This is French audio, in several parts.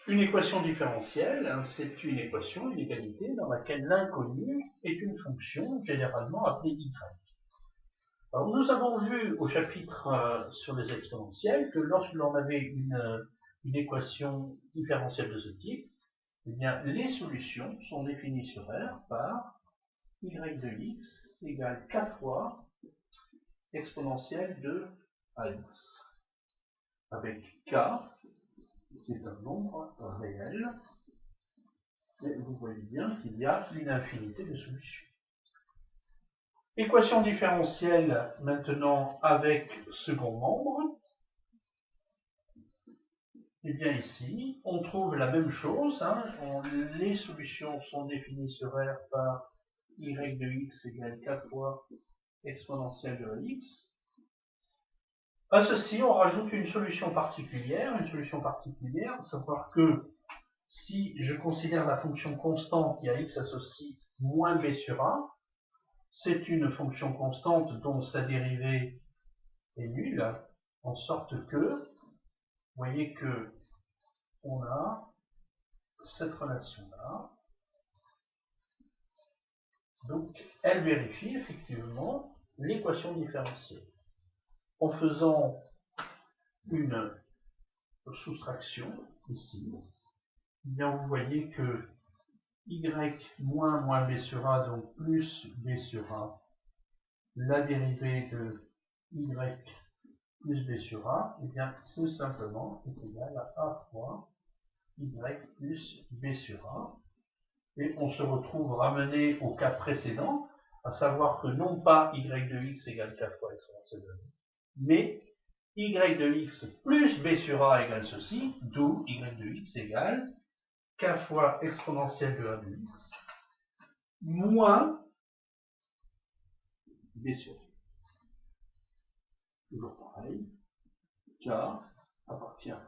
Une équation différentielle, hein, c'est une équation, une égalité, dans laquelle l'inconnu est une fonction généralement appelée y. Alors, nous avons vu au chapitre sur les exponentielles que lorsque l'on avait une équation différentielle de ce type, eh bien, les solutions sont définies sur R par y de x égale k fois exponentielle de ax, avec k, qui est un nombre réel, et vous voyez bien qu'il y a une infinité de solutions. Équation différentielle maintenant avec second membre. Et bien ici, on trouve la même chose. Hein, les solutions sont définies sur R par y de x égale k fois exponentielle de x. À ceci, on rajoute une solution particulière, à savoir que si je considère la fonction constante qui a x associe moins b sur a, c'est une fonction constante dont sa dérivée est nulle, en sorte que, vous voyez que on a cette relation-là. Donc, elle vérifie effectivement l'équation différentielle. En faisant une soustraction ici, eh bien vous voyez que y moins b sur a, donc plus b sur a, la dérivée de y plus b sur a, eh bien c'est simplement égal à a fois y plus b sur a. Et on se retrouve ramené au cas précédent, à savoir que non pas y de x égale k fois exponentielle de a, mais y de x plus b sur a égale ceci, d'où y de x égale k fois exponentielle de a de x moins b sur a. Toujours pareil, k appartient à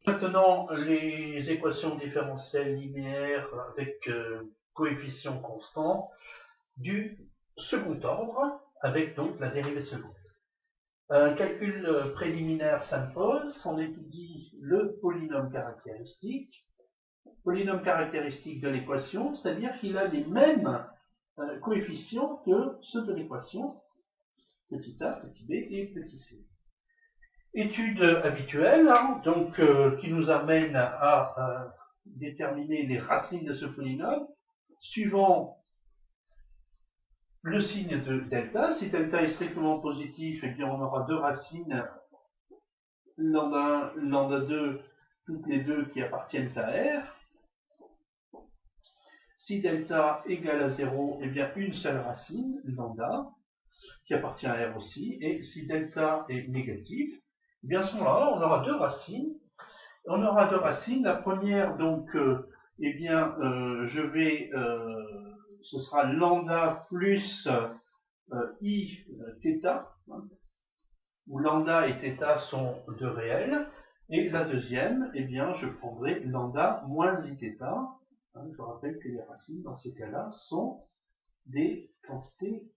Maintenant, les équations différentielles linéaires avec coefficients constants du second ordre, avec donc la dérivée seconde. Un calcul préliminaire s'impose, on étudie le polynôme caractéristique de l'équation, c'est-à-dire qu'il a les mêmes coefficients que ceux de l'équation, petit a, petit b et petit c. Étude habituelle, hein, donc qui nous amène à déterminer les racines de ce polynôme, suivant le signe de delta. Si delta est strictement positif, eh bien on aura deux racines, lambda 1, lambda 2, toutes les deux qui appartiennent à R. Si delta égale à 0, eh bien une seule racine, lambda, qui appartient à R aussi. Et si delta est négatif, eh bien à ce moment-là, on aura deux racines. La première, donc, eh bien, ce sera lambda plus i θ, hein, où lambda et θ sont deux réels. Et la deuxième, eh bien, je prendrai lambda moins iθ. Hein, je rappelle que les racines, dans ces cas-là, sont des quantités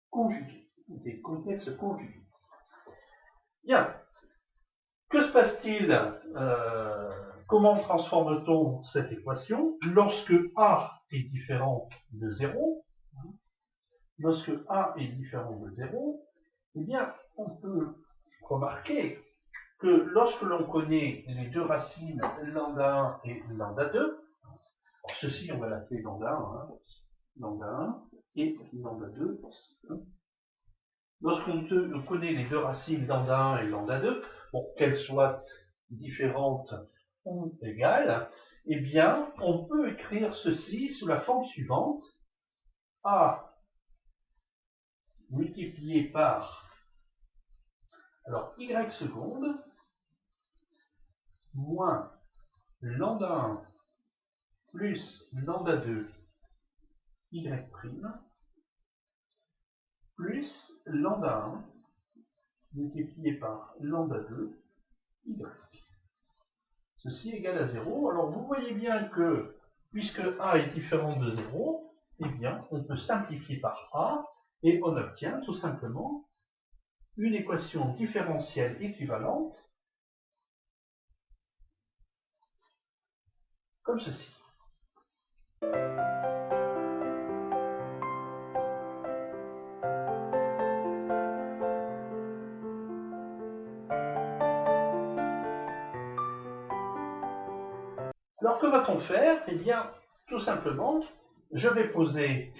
conjuguées, des complexes conjugués. Bien. Que se passe-t-il comment transforme-t-on cette équation lorsque A est différent de 0? Lorsque A est différent de 0, eh bien, on peut remarquer que lorsque l'on connaît les deux racines lambda 1 et lambda 2, alors ceci on va l'appeler lambda 1, hein, lambda 1 et lambda 2, lorsqu'on connaît les deux racines lambda 1 et lambda 2, bon, qu'elles soient différentes égale, eh bien, on peut écrire ceci sous la forme suivante. A multiplié par, alors, y seconde, moins lambda 1 plus lambda 2 y prime plus lambda 1 multiplié par lambda 2 y. Ceci est égal à 0. Alors vous voyez bien que, puisque a est différent de 0, eh bien on peut simplifier par a et on obtient tout simplement une équation différentielle équivalente comme ceci. Alors que va-t-on faire? Eh bien, tout simplement, je vais poser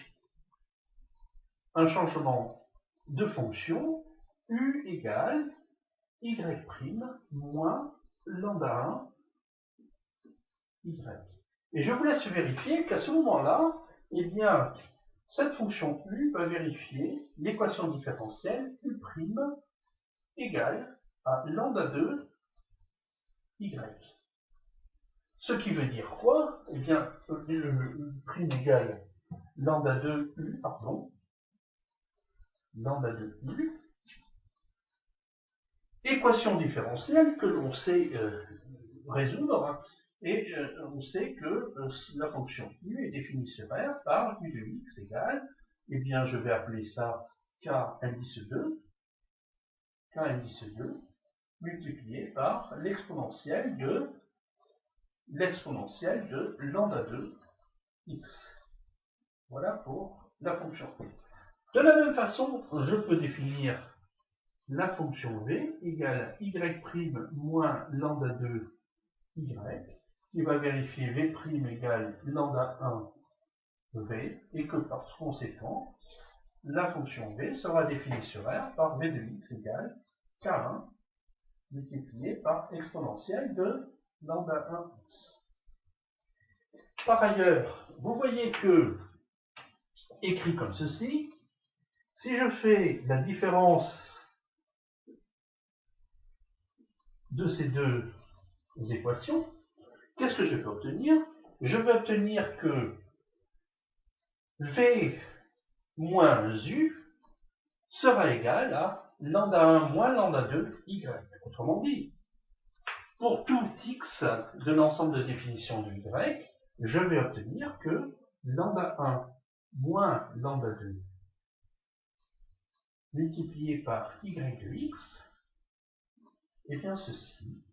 un changement de fonction u égale y' moins lambda 1 y. Et je vous laisse vérifier qu'à ce moment-là, eh bien, cette fonction u va vérifier l'équation différentielle u' égale à lambda 2 y. Ce qui veut dire quoi? Eh bien, prime égale lambda 2 u, pardon, lambda 2 u, équation différentielle que l'on sait résoudre, et on sait que la fonction u est définie sur R par u de x égale, eh bien, je vais appeler ça k indice 2, multiplié par l'exponentielle de lambda 2 x. Voilà pour la fonction u. De la même façon, je peux définir la fonction v égale y' moins lambda 2 y, qui va vérifier v' égale lambda 1 v, et que par conséquent, la fonction v sera définie sur R par v de x égale k1 multiplié par exponentielle de lambda 1 x. Par ailleurs, vous voyez que, écrit comme ceci, si je fais la différence de ces deux équations, qu'est-ce que je peux obtenir? Je vais obtenir que v moins u sera égal à lambda 1 moins lambda 2 y. Autrement dit, pour tout x de l'ensemble de définition de y, je vais obtenir que lambda 1 moins lambda 2 multiplié par y de x, et bien ceci,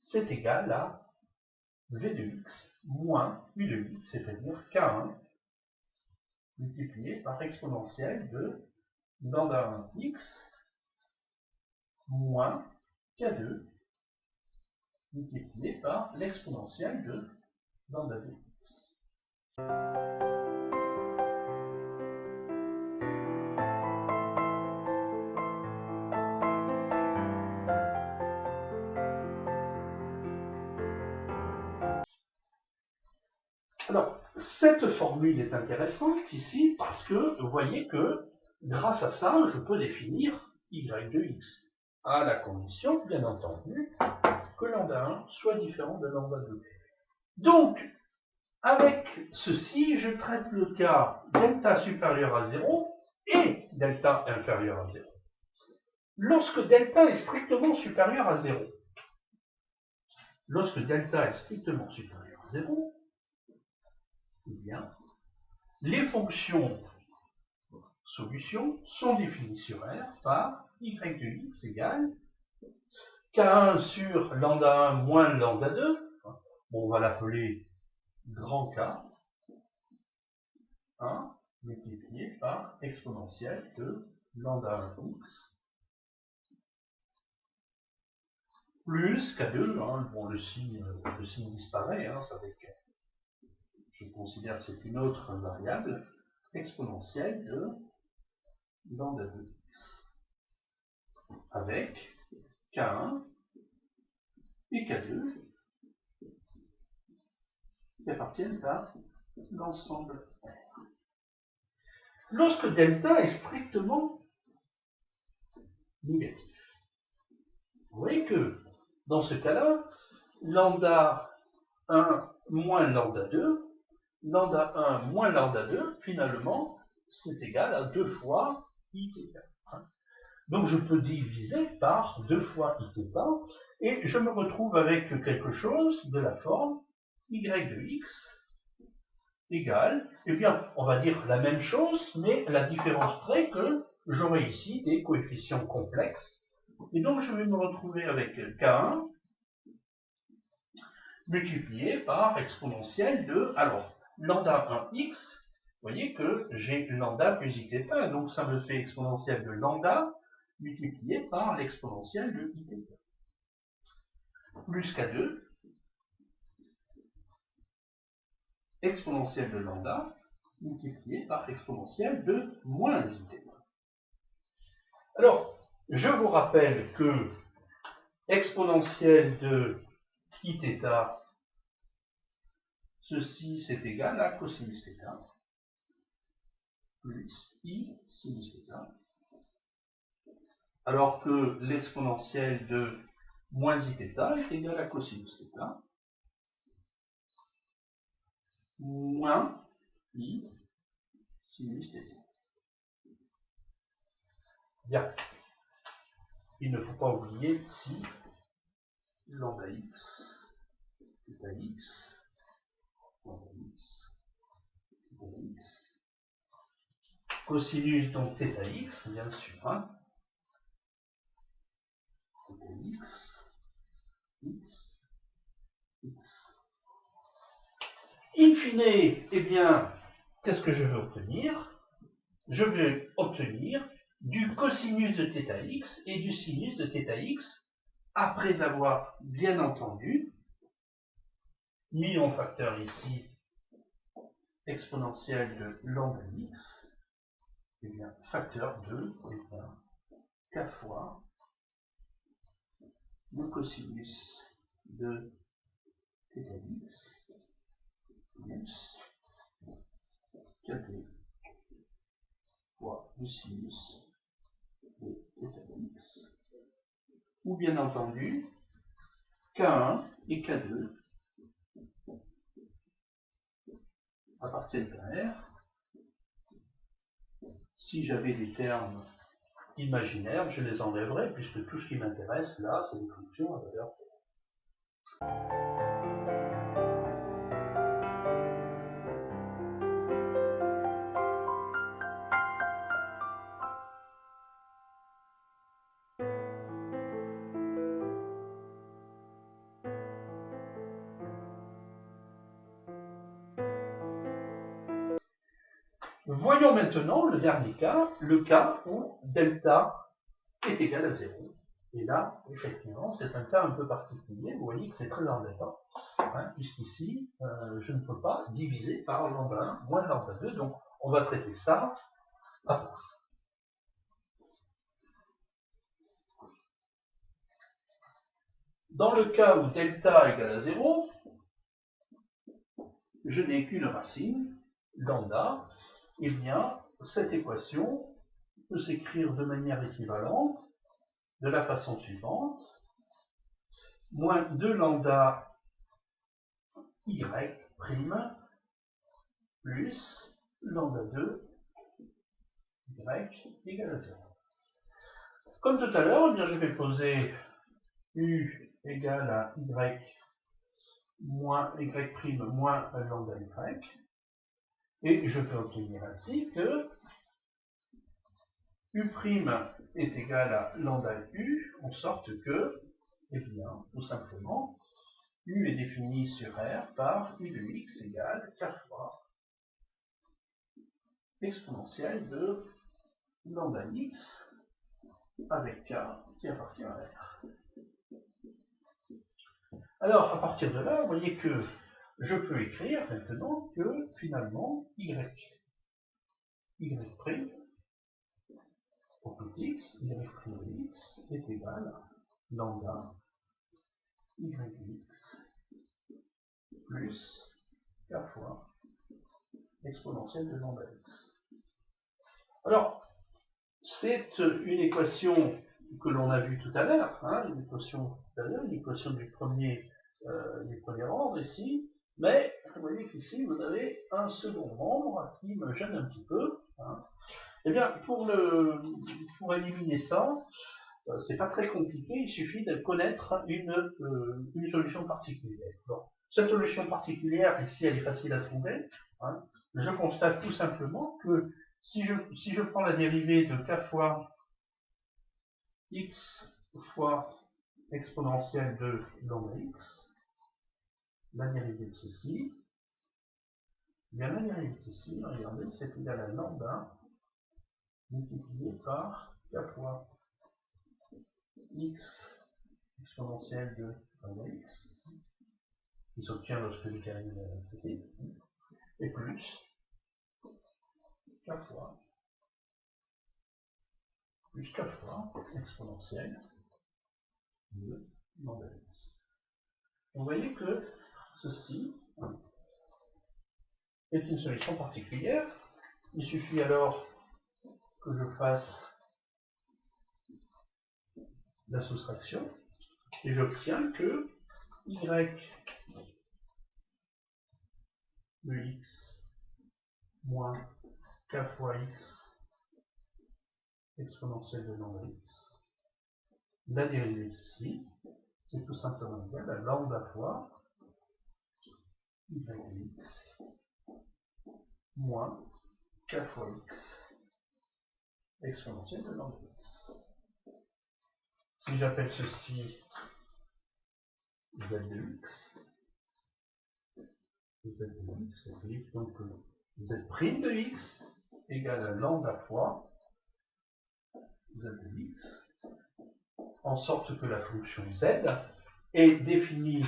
c'est égal à v de x moins u de x, c'est-à-dire k1 multiplié par exponentielle de lambda 1 x moins k2 multiplié par l'exponentielle de lambda 2 x. Alors, cette formule est intéressante ici parce que vous voyez que grâce à ça, je peux définir y de x, à la condition, bien entendu, que lambda 1 soit différent de lambda 2. Donc, avec ceci, je traite le cas delta supérieur à 0 et delta inférieur à 0. Lorsque delta est strictement supérieur à 0, eh bien, les fonctions solutions sont définies sur R par y de x égale k1 sur lambda 1 moins lambda 2, on va l'appeler grand K, 1 multiplié par exponentielle de lambda 1 x, plus k2, bon, le signe disparaît, je considère que c'est une autre variable, exponentielle de lambda 2x, avec k1 et k2 qui appartiennent à l'ensemble R. Lorsque delta est strictement négatif, vous voyez que dans ce cas-là, lambda 1 moins lambda 2, lambda 1 moins lambda 2, finalement, c'est égal à 2 fois iθ. Donc je peux diviser par 2 fois iθ, et je me retrouve avec quelque chose de la forme y de x égale, eh bien, on va dire la même chose, mais la différence près que j'aurai ici des coefficients complexes, et donc je vais me retrouver avec k1 multiplié par exponentielle de, alors, lambda 1x, vous voyez que j'ai lambda plus iθ, donc ça me fait exponentielle de lambda multiplié par l'exponentielle de iθ. Plus k2, exponentielle de lambda multiplié par exponentielle de moins iθ. Alors, je vous rappelle que exponentielle de iθ, ceci c'est égal à cosinus θ plus i sinus θ, alors que l'exponentielle de moins iθ est égale à cosinus θ moins i sinus θ. Bien. Il ne faut pas oublier ici lambda x, θ x, lambda x, θ x, cosinus donc θ x, bien sûr, hein, θ x, x, x. In fine, eh bien, qu'est-ce que je veux obtenir? Je vais obtenir du cosinus de θ x et du sinus de θ x après avoir, bien entendu, mis en facteur ici exponentielle de lambda x, eh bien, facteur de k fois le cosinus de θ x plus k2 fois le sinus de θ x, ou bien entendu k1 et k2 appartiennent à R. Si j'avais des termes imaginaires, je les enlèverais, puisque tout ce qui m'intéresse là, c'est des fonctions à valeur. Voyons maintenant le dernier cas, le cas où delta est égal à 0. Et là, effectivement, c'est un cas un peu particulier. Vous voyez que c'est très embêtant, hein, puisqu'ici, je ne peux pas diviser par lambda 1 moins lambda 2. Donc, on va traiter ça à part. Dans le cas où delta égale à 0, je n'ai qu'une racine, lambda. Eh bien, cette équation peut s'écrire de manière équivalente de la façon suivante. Moins 2 lambda y prime plus lambda 2 y égale à 0. Comme tout à l'heure, eh bien, je vais poser u égale à y moins y prime moins lambda y, et je peux obtenir ainsi que u prime est égal à lambda u, en sorte que, eh bien, tout simplement, u est défini sur R par u de x égale k fois exponentielle de lambda x avec k qui appartient à R. Alors, à partir de là, vous voyez que je peux écrire maintenant que finalement y prime pour tout x, y prime de x est égal à lambda y de x plus k fois exponentielle de lambda x. Alors, c'est une équation que l'on a vue tout à l'heure, hein, une équation du premier ordre ici, mais vous voyez qu'ici vous avez un second membre qui me gêne un petit peu. Hein. Eh bien, pour éliminer ça, c'est pas très compliqué, il suffit de connaître une solution particulière. Bon. Cette solution particulière, ici, elle est facile à trouver. Hein. Je constate tout simplement que si je prends la dérivée de k fois x fois exponentielle de lambda x, la dérivée de ceci, bien la dérivée de ceci, regardez, c'est égal à lambda multiplié par k fois x exponentielle de lambda x, qui s'obtient lorsque je termine ceci, et plus k fois exponentielle de lambda x. Vous voyez que ceci est une solution particulière. Il suffit alors que je fasse la soustraction et j'obtiens que y de x moins k fois x exponentielle de lambda x, la dérivée de ceci, c'est tout simplement égal à lambda fois y de x moins k fois x exponentielle de lambda x. Si j'appelle ceci z de x, c'est donc z' de x égale à lambda fois z de x, en sorte que la fonction z est définie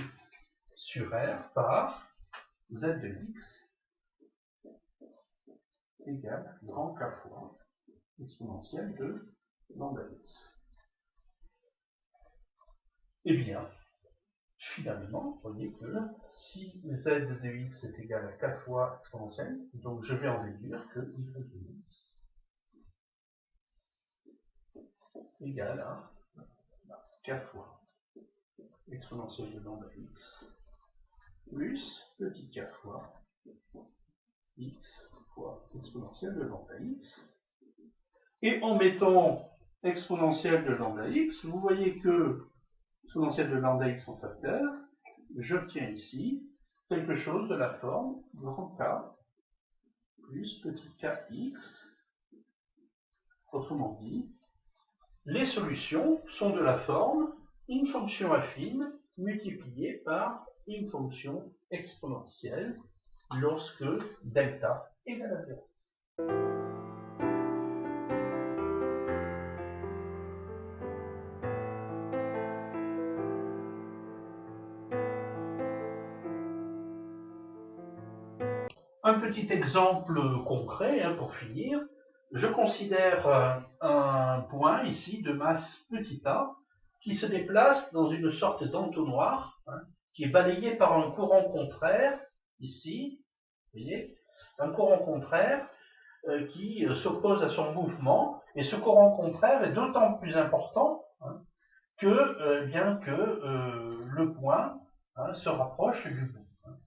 sur R par z de x égale grand K fois exponentielle de lambda x. Eh bien, finalement, vous voyez que si z de x est égal à 4 fois exponentielle, donc je vais en déduire que y de x égale à 4 fois exponentielle de lambda x plus petit k fois x fois exponentielle de lambda x. Et en mettant exponentielle de lambda x, vous voyez que exponentielle de lambda x en facteur, j'obtiens ici quelque chose de la forme grand K plus petit kx. Autrement dit, les solutions sont de la forme une fonction affine multipliée par une fonction exponentielle lorsque delta égale à 0. Un petit exemple concret, hein, pour finir. Je considère un point ici de masse petit a qui se déplace dans une sorte d'entonnoir, hein, qui est balayé par un courant contraire, ici, vous voyez, un courant contraire qui s'oppose à son mouvement, et ce courant contraire est d'autant plus important, hein, que le point, hein, se rapproche du bout. Hein.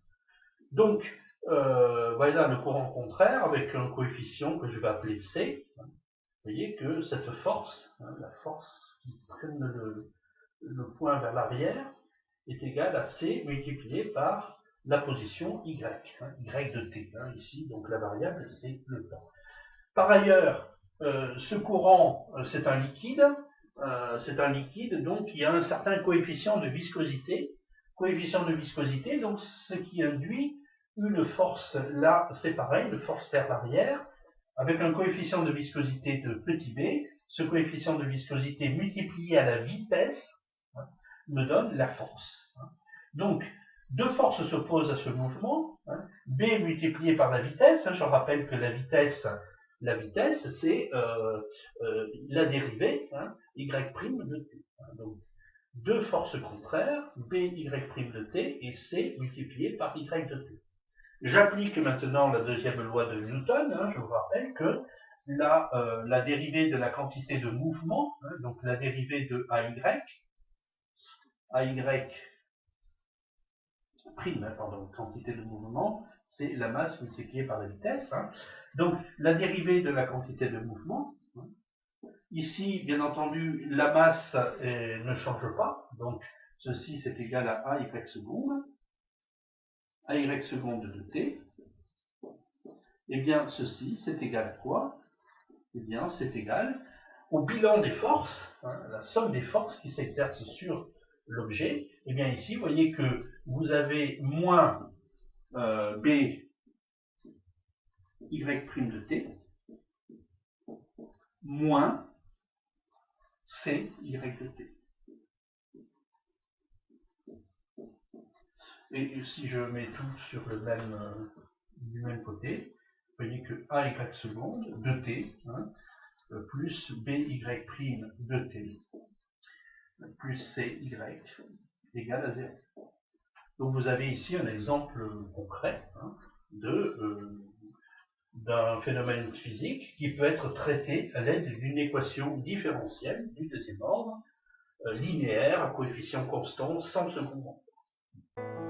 Donc, voilà le courant contraire avec un coefficient que je vais appeler C. Vous voyez que cette force, hein, la force qui traîne le point vers l'arrière, est égale à C multiplié par la position Y, hein, Y de t, hein, ici, donc la variable c'est le temps. Par ailleurs, ce courant, c'est un liquide, donc il y a un certain coefficient de viscosité, donc ce qui induit une force, là c'est pareil, une force vers l'arrière, avec un coefficient de viscosité de petit b, ce coefficient de viscosité multiplié à la vitesse, hein, me donne la force. Hein. Donc, deux forces s'opposent à ce mouvement, hein, b multiplié par la vitesse, hein, je rappelle que la vitesse c'est la dérivée, hein, y' de t. Hein, donc, deux forces contraires, b, y' de t, et c multiplié par y de t. J'applique maintenant la deuxième loi de Newton. Je vous rappelle que la dérivée de la quantité de mouvement, donc la dérivée de AY prime, quantité de mouvement, c'est la masse multipliée par la vitesse. Donc la dérivée de la quantité de mouvement, ici bien entendu la masse ne change pas, donc ceci c'est égal à AY seconde, AY seconde de t. Et bien ceci c'est égal à quoi? Eh bien c'est égal au bilan des forces, la somme des forces qui s'exercent sur l'objet. Et bien ici, vous voyez que vous avez moins B Y' de t moins C Y de t. Et si je mets tout sur le du même côté, vous voyez que AY seconde de t plus BY' de t plus CY égale à 0. Donc vous avez ici un exemple concret d'un phénomène physique qui peut être traité à l'aide d'une équation différentielle du deuxième ordre, linéaire, à coefficient constant, sans second ordre.